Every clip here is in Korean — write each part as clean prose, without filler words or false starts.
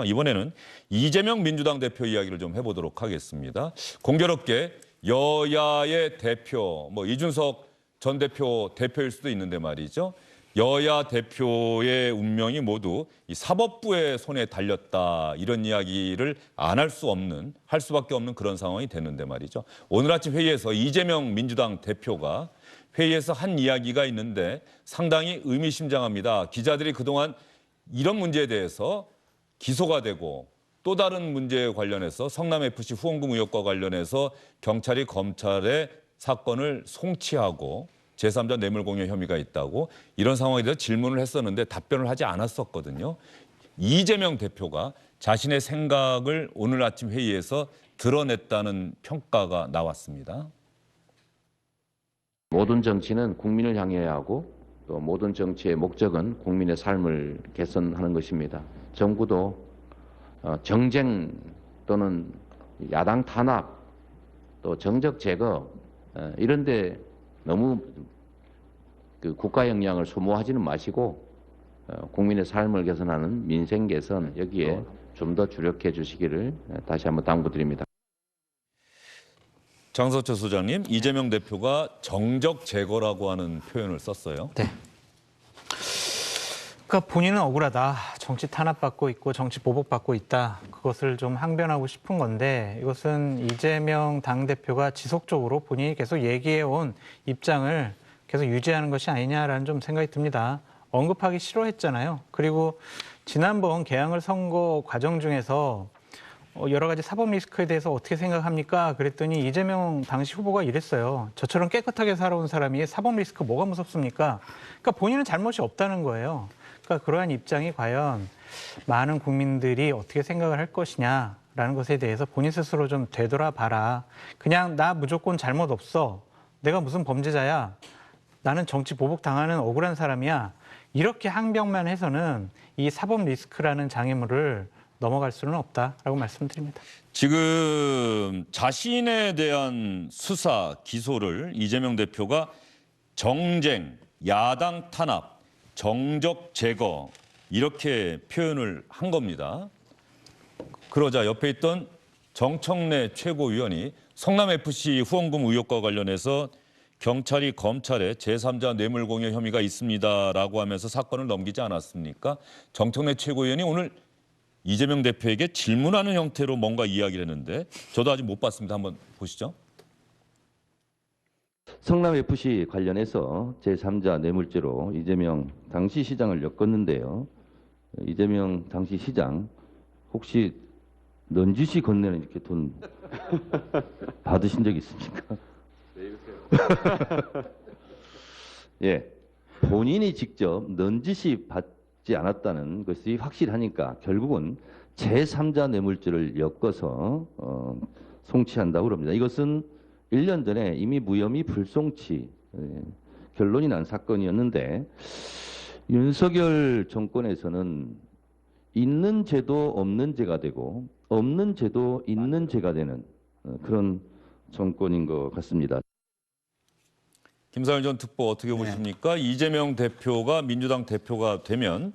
이번에는 이재명 민주당 대표 이야기를 좀 해보도록 하겠습니다. 공교롭게 여야의 대표, 이준석 전 대표 대표일 수도 있는데 말이죠. 여야 대표의 운명이 모두 이 사법부의 손에 달렸다, 이런 이야기를 안 할 수 없는, 할 수밖에 없는 그런 상황이 됐는데 말이죠. 오늘 아침 회의에서 이재명 민주당 대표가 회의에서 한 이야기가 있는데 상당히 의미심장합니다. 기자들이 그동안 이런 문제에 대해서 기소가 되고 또 다른 문제에 관련해서 성남FC 후원금 의혹과 관련해서 경찰이 검찰에 사건을 송치하고 제3자 뇌물공여 혐의가 있다고 이런 상황에 대해서 질문을 했었는데 답변을 하지 않았었거든요. 이재명 대표가 자신의 생각을 오늘 아침 회의에서 드러냈다는 평가가 나왔습니다. 모든 정치는 국민을 향해야 하고 또 모든 정치의 목적은 국민의 삶을 개선하는 것입니다. 정부도 정쟁 또는 야당 탄압 또 정적 제거 이런 데 너무 국가 역량을 소모하지는 마시고 국민의 삶을 개선하는 민생 개선 여기에 좀 더 주력해 주시기를 다시 한번 당부드립니다. 장서철 소장님, 이재명 대표가 정적 제거라고 하는 표현을 썼어요. 네. 그러니까 본인은 억울하다. 정치 탄압받고 있고 정치 보복받고 있다. 그것을 좀 항변하고 싶은 건데 이것은 이재명 당대표가 지속적으로 본인이 계속 얘기해온 입장을 계속 유지하는 것이 아니냐라는 좀 생각이 듭니다. 언급하기 싫어했잖아요. 그리고 지난번 개항을 선거 과정 중에서 여러 가지 사법 리스크에 대해서 어떻게 생각합니까? 그랬더니 이재명 당시 후보가 이랬어요. 저처럼 깨끗하게 살아온 사람이 사법 리스크 뭐가 무섭습니까? 그러니까 본인은 잘못이 없다는 거예요. 그러니까 그러한 입장이 과연 많은 국민들이 어떻게 생각을 할 것이냐라는 것에 대해서 본인 스스로 좀 되돌아봐라. 그냥 나 무조건 잘못 없어. 내가 무슨 범죄자야. 나는 정치 보복 당하는 억울한 사람이야. 이렇게 항변만 해서는 이 사법 리스크라는 장애물을 넘어갈 수는 없다라고 말씀드립니다. 지금 자신에 대한 수사, 기소를 이재명 대표가 정쟁, 야당 탄압, 정적 제거 이렇게 표현을 한 겁니다. 그러자 옆에 있던 정청래 최고위원이 성남FC 후원금 의혹과 관련해서 경찰이 검찰에 제3자 뇌물공여 혐의가 있습니다라고 하면서 사건을 넘기지 않았습니까? 정청래 최고위원이 오늘 이재명 대표에게 질문하는 형태로 뭔가 이야기를 했는데 저도 아직 못 봤습니다. 한번 보시죠. 성남FC 관련해서 제3자 뇌물죄로 이재명 당시 시장을 엮었는데요. 이재명 당시 시장 혹시 넌지시 건네는 이렇게 돈 받으신 적 있습니까? 예, 본인이 직접 넌지시 받지 않았다는 것이 확실하니까 결국은 제3자 뇌물죄를 엮어서 송치한다고 그럽니다. 이것은 1년 전에 이미 무혐의 불송치 결론이 난 사건이었는데 윤석열 정권에서는 있는 죄도 없는 죄가 되고 없는 죄도 있는 죄가 되는 그런 정권인 것 같습니다. 김상일 전 특보 어떻게 보십니까? 이재명 대표가 민주당 대표가 되면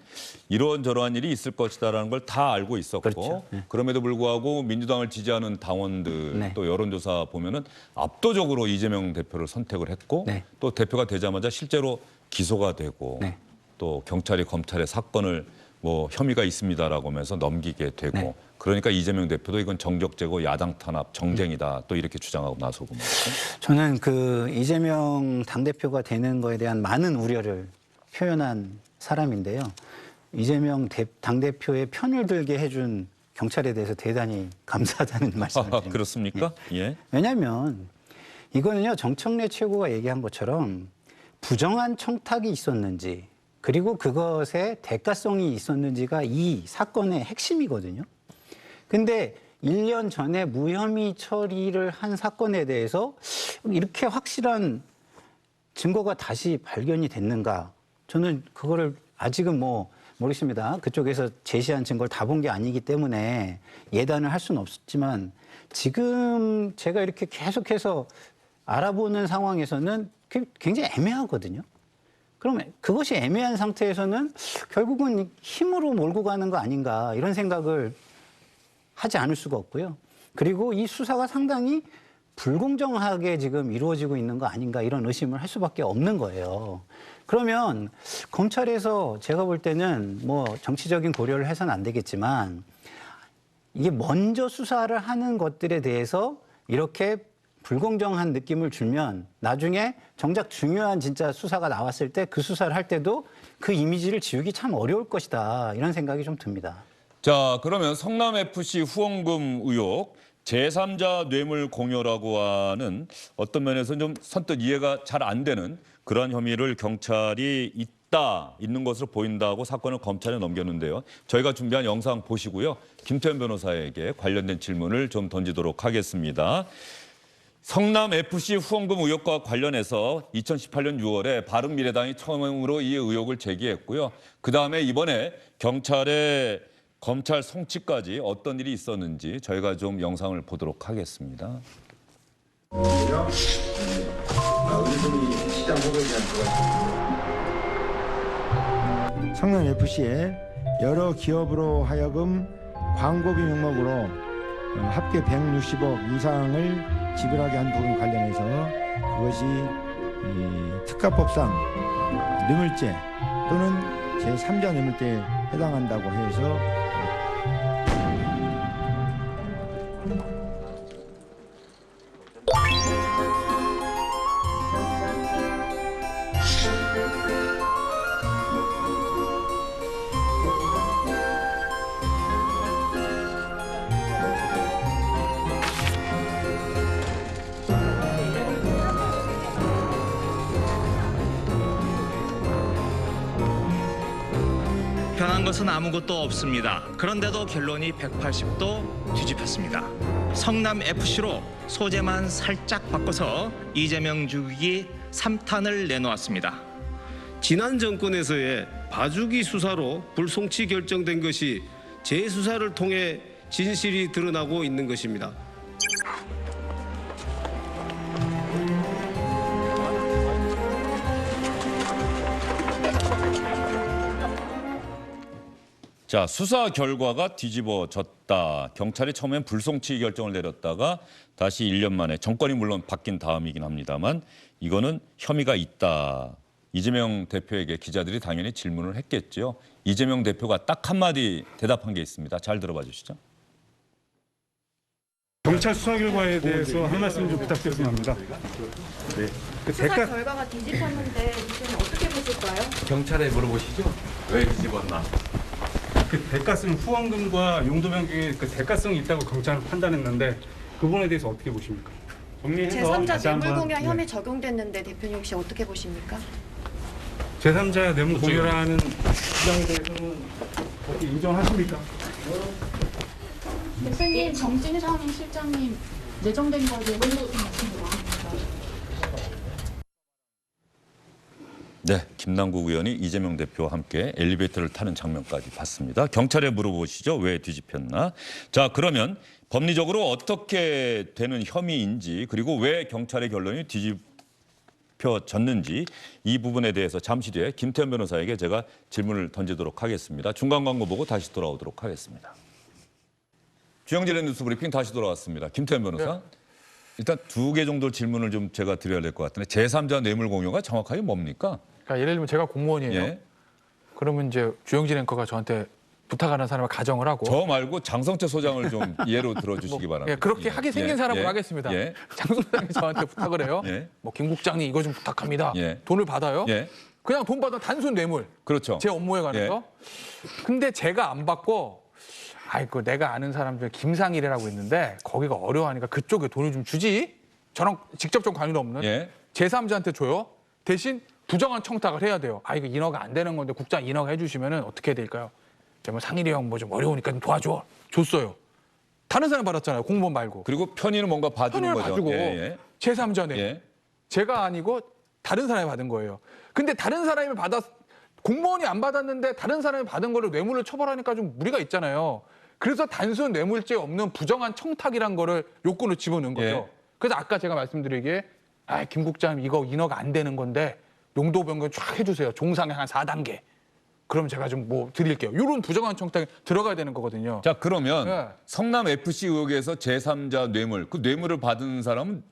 이런저러한 일이 있을 것이다라는 걸 다 알고 있었고 그렇죠. 그럼에도 불구하고 민주당을 지지하는 당원들 또 여론조사 보면은 압도적으로 이재명 대표를 선택을 했고 또 대표가 되자마자 실제로 기소가 되고 또 경찰이 검찰에 사건을 혐의가 있습니다라고 하면서 넘기게 되고 그러니까 이재명 대표도 이건 정적 제거, 야당 탄압, 정쟁이다 또 이렇게 주장하고 나서고 말이죠. 저는 그 이재명 당대표가 되는 거에 대한 많은 우려를 표현한 사람인데요. 이재명 당대표의 편을 들게 해준 경찰에 대해서 대단히 감사하다는 말씀을 드립니다. 그렇습니까? 예. 왜냐하면 이거는요. 정청래 최고가 얘기한 것처럼 부정한 청탁이 있었는지 그리고 그것에 대가성이 있었는지가 이 사건의 핵심이거든요. 근데 1년 전에 무혐의 처리를 한 사건에 대해서 이렇게 확실한 증거가 다시 발견이 됐는가? 저는 그거를 아직은 모르겠습니다. 그쪽에서 제시한 증거를 다 본 게 아니기 때문에 예단을 할 수는 없지만 지금 제가 이렇게 계속해서 알아보는 상황에서는 굉장히 애매하거든요. 그러면 그것이 애매한 상태에서는 결국은 힘으로 몰고 가는 거 아닌가 이런 생각을 하지 않을 수가 없고요. 그리고 이 수사가 상당히 불공정하게 지금 이루어지고 있는 거 아닌가 이런 의심을 할 수밖에 없는 거예요. 그러면 검찰에서 제가 볼 때는 뭐 정치적인 고려를 해서는 안 되겠지만 이게 먼저 수사를 하는 것들에 대해서 이렇게 불공정한 느낌을 주면 나중에 정작 중요한 진짜 수사가 나왔을 때 그 수사를 할 때도 그 이미지를 지우기 참 어려울 것이다 이런 생각이 좀 듭니다. 자, 그러면 성남FC 후원금 의혹 제3자 뇌물 공여라고 하는 어떤 면에서는 좀 선뜻 이해가 잘 안 되는 그러한 혐의를 경찰이 있는 것으로 보인다고 사건을 검찰에 넘겼는데요. 저희가 준비한 영상 보시고요. 김태현 변호사에게 관련된 질문을 좀 던지도록 하겠습니다. 성남FC 후원금 의혹과 관련해서 2018년 6월에 바른미래당이 처음으로 이 의혹을 제기했고요. 그다음에 이번에 검찰 송치까지 어떤 일이 있었는지 저희가 좀 영상을 보도록 하겠습니다. 성남FC에 여러 기업으로 하여금 광고비 명목으로 합계 160억 이상을 지불하게 한 부분 관련해서 그것이 특가법상 뇌물죄 또는 제3자 뇌물죄에 해당한다고 해서 변한 것은 아무것도 없습니다. 그런데도 결론이 180도 뒤집혔습니다. 성남FC로 소재만 살짝 바꿔서 이재명 주기 3탄을 내놓았습니다. 지난 정권에서의 봐주기 수사로 불송치 결정된 것이 재수사를 통해 진실이 드러나고 있는 것입니다. 자, 수사 결과가 뒤집어졌다. 경찰이 처음엔 불송치 결정을 내렸다가 다시 1년 만에 정권이 물론 바뀐 다음이긴 합니다만 이거는 혐의가 있다. 이재명 대표에게 기자들이 당연히 질문을 했겠죠. 이재명 대표가 딱 한마디 대답한 게 있습니다. 잘 들어봐 주시죠. 경찰 수사 결과에 대해서 한 말씀 좀 부탁드리겠습니다. 네. 수사 결과가 뒤집혔는데 이제는 어떻게 보실까요? 경찰에 물어보시죠. 왜 뒤집었나? 그 대가성 후원금과 용도 변경에 그 대가성이 있다고 경찰은 판단했는데 그 부분에 대해서 어떻게 보십니까? 정리해서 다시 제3자 한번. 뇌물공여 혐의 적용됐는데 대표님 혹시 어떻게 보십니까? 제3자 뇌물 공여라는 주장에 대해서는 어떻게 인정하십니까? 대표님 정진상 실장님 내정된 거에 대해 말씀 나옵니다. 네, 김남국 의원이 이재명 대표와 함께 엘리베이터를 타는 장면까지 봤습니다. 경찰에 물어보시죠. 왜 뒤집혔나? 자, 그러면 법리적으로 어떻게 되는 혐의인지 그리고 왜 경찰의 결론이 뒤집혀졌는지 이 부분에 대해서 잠시 뒤에 김태현 변호사에게 제가 질문을 던지도록 하겠습니다. 중간 광고 보고 다시 돌아오도록 하겠습니다. 주영진의 뉴스브리핑 다시 돌아왔습니다. 김태현 변호사. 네. 일단 2개 정도 질문을 좀 제가 드려야 될 것 같은데 제3자 뇌물 공여가 정확하게 뭡니까? 그러니까 예를 들면 제가 공무원이에요. 예. 그러면 이제 주영진 앵커가 저한테 부탁하는 사람을 가정을 하고 저 말고 장성철 소장을 좀 예로 들어주시기 바랍니다. 예, 그렇게 하게 생긴 사람으로 하겠습니다. 예. 장 소장이 저한테 부탁을 해요. 예. 뭐 김 국장님 이거 좀 부탁합니다. 예. 돈을 받아요. 예. 그냥 돈 받아 단순 뇌물. 그렇죠. 제 업무에 관해서. 근데 제가 안 받고 아이고 내가 아는 사람 중에 김상일이라고 있는데 거기가 어려워하니까 그쪽에 돈을 좀 주지. 저랑 직접적 관계도 없는 제3자한테 줘요. 대신 부정한 청탁을 해야 돼요. 아 이거 인허가 안 되는 건데 국장 인허가 해주시면 어떻게 될까요? 뭐 상일이 형 뭐 좀 어려우니까 좀 도와줘. 줬어요. 다른 사람 받았잖아요. 공무원 말고. 그리고 편의는 뭔가 봐주는 거죠. 봐주고 제3자네. 제가 아니고 다른 사람이 받은 거예요. 근데 다른 사람이 공무원이 안 받았는데 다른 사람이 받은 거를 뇌물로 처벌하니까 좀 무리가 있잖아요. 그래서 단순 뇌물죄 없는 부정한 청탁이란 거를 요건을 집어넣은 거죠. 그래서 아까 제가 말씀드리기에 김 국장님 이거 인허가 안 되는 건데 용도 변경 쫙 해주세요. 종상에 한 4단계. 그럼 제가 좀 뭐 드릴게요. 이런 부정한 청탁이 들어가야 되는 거거든요. 자, 그러면 네. 성남 FC 의혹에서 제3자 뇌물, 그 뇌물을 받은 사람은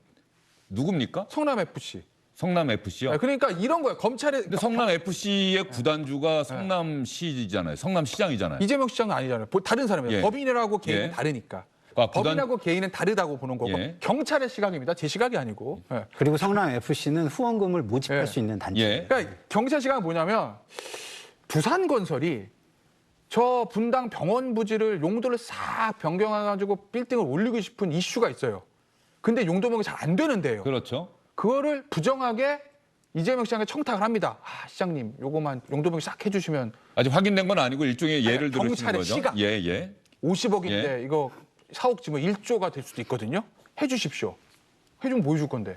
누굽니까? 성남 FC. 성남 FC요. 그러니까 이런 거예요. 검찰에 근데 성남 FC의 구단주가 성남시잖아요. 성남시장이잖아요. 이재명 시장은 아니잖아요. 다른 사람이에요. 예. 법인이라고 개인은 예. 다르니까. 그러니까 법인하고 개인은 다르다고 보는 거고 예. 경찰의 시각입니다. 제 시각이 아니고. 예. 그리고 성남 FC는 후원금을 모집할 예. 수 있는 단체예요. 예. 그러니까 경찰 시각은 뭐냐면 두산건설이 저 분당 병원 부지를 용도를 싹 변경해가지고 빌딩을 올리고 싶은 이슈가 있어요. 근데 용도 변경이 잘 안 되는데요. 그렇죠. 그거를 부정하게 이재명 시장에 청탁을 합니다. 아, 시장님, 요거만 용도 변경 싹 해주시면 아직 확인된 건 아니고 일종의 예를 들으신 경찰의 거죠. 시각. 예, 예. 50억인데 이거 사옥 지금 1조가 될 수도 있거든요. 해주십시오. 해주면 뭐 해줄 건데.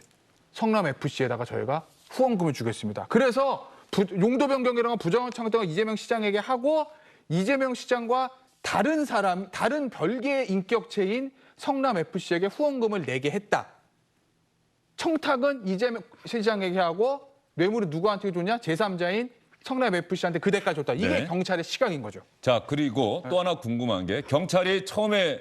성남 FC에다가 저희가 후원금을 주겠습니다. 그래서 용도 변경이랑 부정한 청탁을 이재명 시장에게 하고 이재명 시장과 다른 사람, 다른 별개의 인격체인 성남 FC에게 후원금을 내게 했다. 청탁은 이재명 시장에게 하고 뇌물을 누구한테 줬냐? 제3자인 성남 FC한테 그 대가 줬다. 이게 네. 경찰의 시각인 거죠. 자, 그리고 또 하나 궁금한 게 경찰이 처음에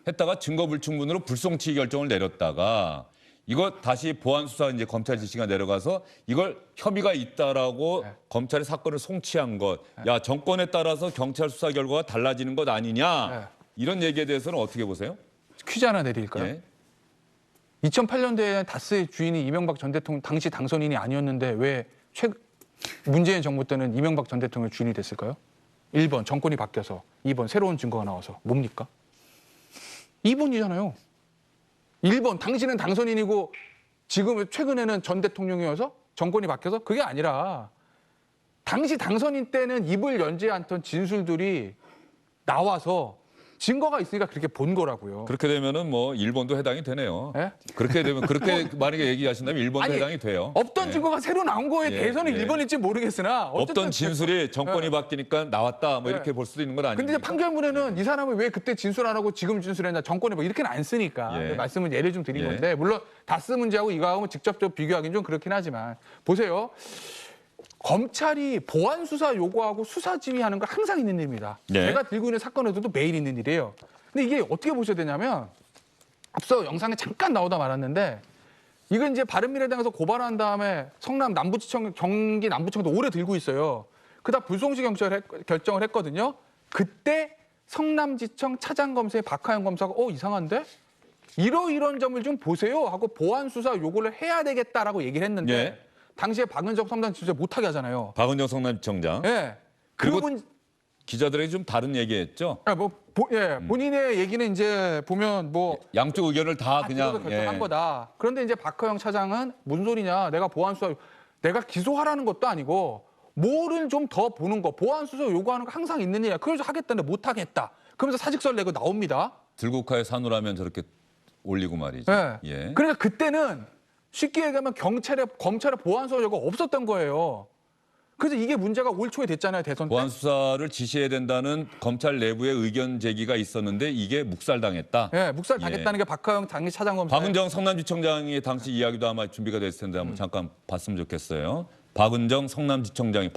했다가 증거불충분으로 불송치 결정을 내렸다가 이거 다시 보안 수사 이제 검찰 지시가 내려가서 이걸 혐의가 있다라고 검찰이 사건을 송치한 것. 야, 정권에 따라서 경찰 수사 결과가 달라지는 것 아니냐. 이런 얘기에 대해서는 어떻게 보세요? 퀴즈 하나 내드릴까요? 예. 2008년도에 다스의 주인이 이명박 전 대통령 당시 당선인이 아니었는데 왜 문재인 정부 때는 이명박 전 대통령 주인이 됐을까요? 1번 정권이 바뀌어서, 2번 새로운 증거가 나와서. 뭡니까? 2번이잖아요. 1번 당신은 당선인이고 지금 최근에는 전 대통령이어서 정권이 바뀌어서 그게 아니라 당시 당선인 때는 입을 연지 않던 진술들이 나와서 증거가 있으니까 그렇게 본 거라고요. 그렇게 되면은 뭐 일본도 해당이 되네요. 예? 그렇게 되면 그렇게 만약에 얘기하신다면 일본도 아니, 해당이 돼요. 없던 예. 증거가 새로 나온 거에 예, 대해서는 예. 1번일지 모르겠으나 없던 진술이 정권이 바뀌니까 나왔다 뭐 이렇게 볼 수도 있는 건 아닙니까? 근데 이제 판결문에는 이 사람은 왜 그때 진술 안 하고 지금 진술했나 정권이 뭐 이렇게는 안 쓰니까 예. 말씀은 예를 좀 드린 예. 건데 물론 다스 문제하고 이거하고 직접적으로 비교하기는 좀 그렇긴 하지만 보세요. 검찰이 보안 수사 요구하고 수사 지휘하는 건 항상 있는 일입니다. 네. 제가 들고 있는 사건에서도 매일 있는 일이에요. 근데 이게 어떻게 보셔야 되냐면 앞서 영상에 잠깐 나오다 말았는데 이건 이제 바른미래당에서 고발한 다음에 성남 남부지청, 경기 남부청도 오래 들고 있어요. 그다음 불송치 결정을 했거든요. 그때 성남지청 차장검사의 박하영 검사가 이상한데? 이런 점을 좀 보세요 하고 보안 수사 요구를 해야 되겠다라고 얘기를 했는데 예. 당시에 박은정 성남지청 못하게 하잖아요. 박은정 성남지청장. 예. 그리고 그분 기자들에게 좀 다른 얘기했죠. 본인의 얘기는 이제 보면 뭐 양쪽 의견을 다 그냥 결정한 거다. 그런데 이제 박하영 차장은 무슨 소리냐? 내가 보안 수사 내가 기소하라는 것도 아니고 뭐를 좀 더 보는 거. 보안 수사 요구하는 거 항상 있는 일이야. 그래서 하겠다는데 못 하겠다. 그러면서 사직서를 내고 나옵니다. 들국화에 산후라면 저렇게 올리고 말이죠. 네. 예. 그러니까 그때는 쉽게 얘기하면 검찰의 보안 수사 요구가 없었던 거예요. 그래서 이게 문제가 올 초에 됐잖아요, 대선 때. 보안 수사를 지시해야 된다는 검찰 내부의 의견 제기가 있었는데 이게 묵살당했다. 예, 묵살 당했다는 게 박하영 당시 차장검사. 박은정 성남지청장이 당시 이야기도 아마 준비가 됐을 텐데 한번 잠깐 봤으면 좋겠어요. 박은정 성남지청장이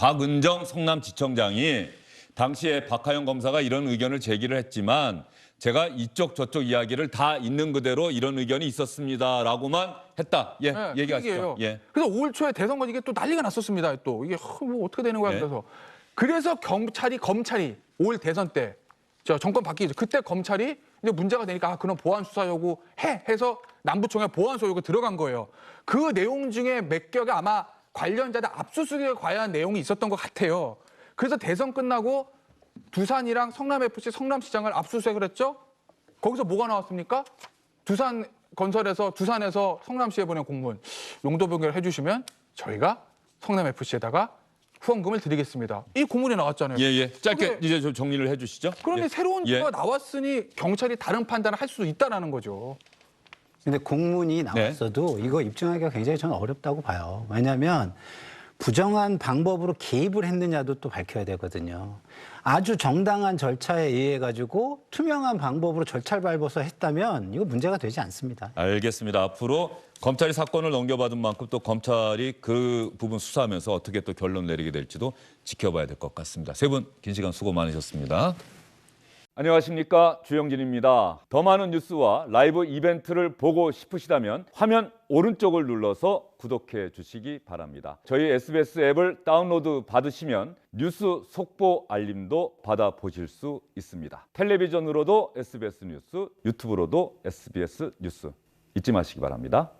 당시에 박하영 검사가 이런 의견을 제기를 했지만 제가 이쪽 저쪽 이야기를 다 있는 그대로 이런 의견이 있었습니다라고만 했다. 예, 네, 얘기하시죠. 얘기예요. 예. 그래서 올 초에 대선거 이게 또 난리가 났었습니다. 또 이게 뭐 어떻게 되는 거야? 네. 그래서 검찰이 올 대선 때 정권 바뀌죠. 그때 검찰이 이제 문제가 되니까 그럼 보안 수사 요구 해서 남부청에 보안 수사 요구 들어간 거예요. 그 내용 중에 몇 개가 아마 관련자들 압수수색에 관한 내용이 있었던 것 같아요. 그래서 대선 끝나고 두산이랑 성남FC 성남시장을 압수수색을 했죠. 거기서 뭐가 나왔습니까? 두산에서 성남시에 보낸 공문 용도 변경을 해주시면 저희가 성남FC에다가 후원금을 드리겠습니다. 이 공문이 나왔잖아요. 예. 짧게 이제 좀 정리를 해주시죠. 그런데 예. 새로운 예. 증거가 나왔으니 경찰이 다른 판단을 할 수 있다는 거죠. 근데 공문이 나왔어도 이거 입증하기가 굉장히 저는 어렵다고 봐요. 왜냐하면 부정한 방법으로 개입을 했느냐도 또 밝혀야 되거든요. 아주 정당한 절차에 의해 가지고 투명한 방법으로 절차를 밟아서 했다면 이거 문제가 되지 않습니다. 알겠습니다. 앞으로 검찰이 사건을 넘겨받은 만큼 또 검찰이 그 부분 수사하면서 어떻게 또 결론 내리게 될지도 지켜봐야 될 것 같습니다. 세 분 긴 시간 수고 많으셨습니다. 안녕하십니까, 주영진입니다. 더 많은 뉴스와 라이브 이벤트를 보고 싶으시다면 화면 오른쪽을 눌러서 구독해 주시기 바랍니다. 저희 SBS 앱을 다운로드 받으시면 뉴스 속보 알림도 받아보실 수 있습니다. 텔레비전으로도 SBS 뉴스, 유튜브로도 SBS 뉴스 잊지 마시기 바랍니다.